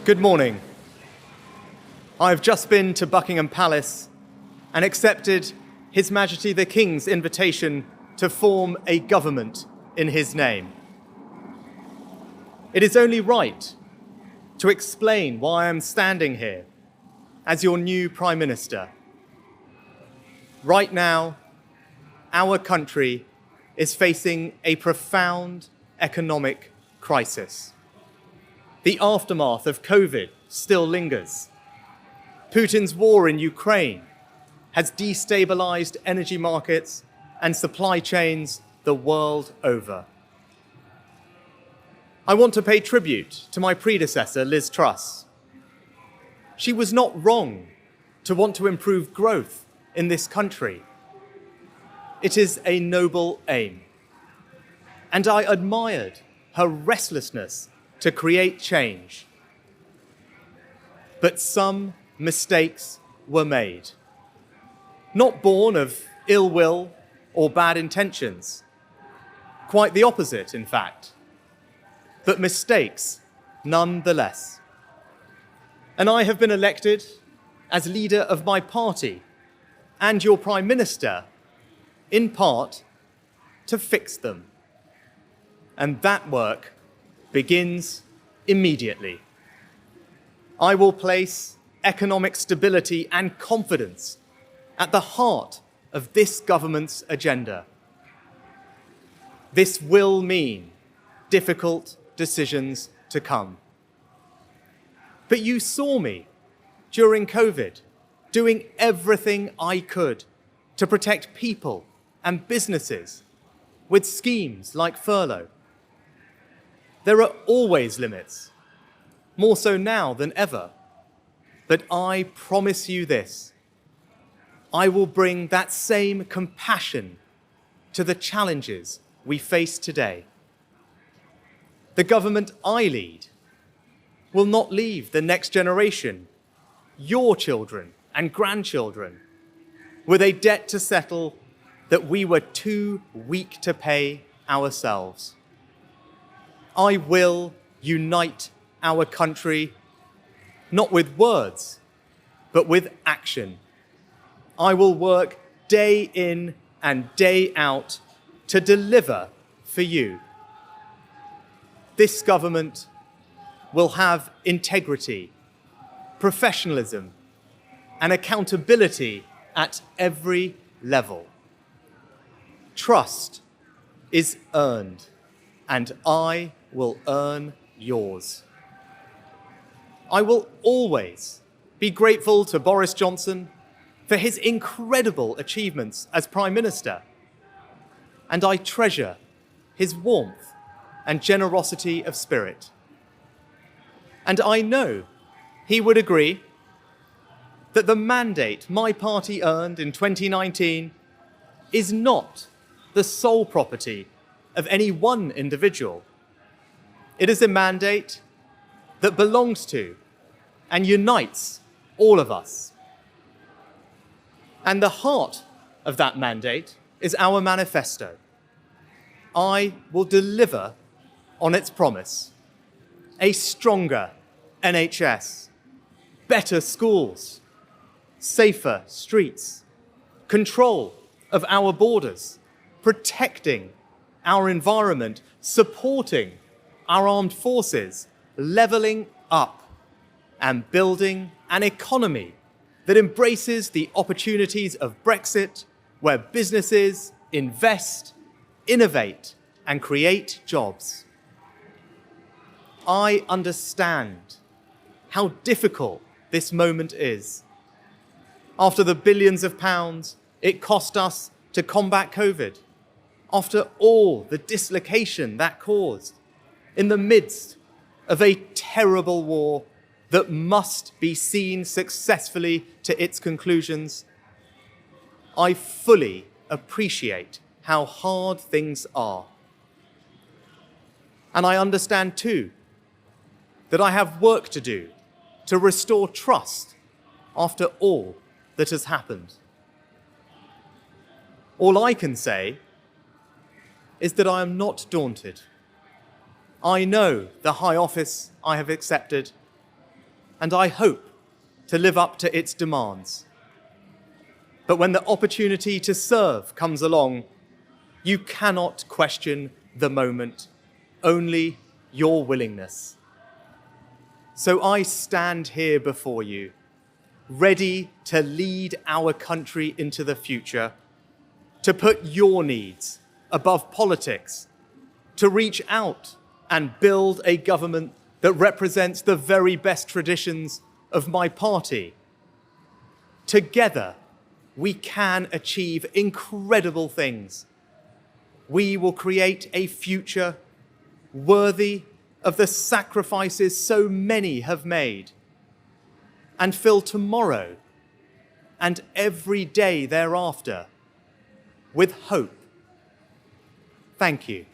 Good morning. I have just been to Buckingham Palace and accepted His Majesty the King's invitation to form a government in his name. It is only right to explain why I am standing here as your new Prime Minister. Right now, our country is facing a profound economic crisis. The aftermath of COVID still lingers. Putin's war in Ukraine has destabilized energy markets and supply chains the world over. I want to pay tribute to my predecessor, Liz Truss. She was not wrong to want to improve growth in this country. It is a noble aim. And I admired her restlessness to create change. But some mistakes were made, not born of ill will or bad intentions. Quite the opposite, in fact, but mistakes nonetheless. And I have been elected as leader of my party and your Prime Minister, in part, to fix them. And that work begins immediately. I will place economic stability and confidence at the heart of this government's agenda. This will mean difficult decisions to come. But you saw me during COVID doing everything I could to protect people and businesses with schemes like furlough. There are always limits, more so now than ever. But I promise you this, I will bring that same compassion to the challenges we face today. The government I lead will not leave the next generation, your children and grandchildren, with a debt to settle that we were too weak to pay ourselves. I will unite our country, not with words, but with action. I will work day in and day out to deliver for you. This government will have integrity, professionalism, and accountability at every level. Trust is earned, and I will earn yours. I will always be grateful to Boris Johnson for his incredible achievements as Prime Minister, and I treasure his warmth and generosity of spirit. And I know he would agree that the mandate my party earned in 2019 is not the sole property of any one individual. It is a mandate that belongs to and unites all of us. And the heart of that mandate is our manifesto. I will deliver on its promise: a stronger NHS, better schools, safer streets, control of our borders, protecting our environment, supporting our armed forces, levelling up, and building an economy that embraces the opportunities of Brexit, where businesses invest, innovate, and create jobs. I understand how difficult this moment is. After the billions of pounds it cost us to combat COVID, after all the dislocation that caused, in the midst of a terrible war that must be seen successfully to its conclusions, I fully appreciate how hard things are. And I understand too that I have work to do to restore trust after all that has happened. All I can say is that I am not daunted. I know the high office I have accepted, and I hope to live up to its demands. But when the opportunity to serve comes along, you cannot question the moment, only your willingness. So I stand here before you, ready to lead our country into the future, to put your needs above politics, to reach out and build a government that represents the very best traditions of my party. Together, we can achieve incredible things. We will create a future worthy of the sacrifices so many have made, and fill tomorrow and every day thereafter with hope. Thank you.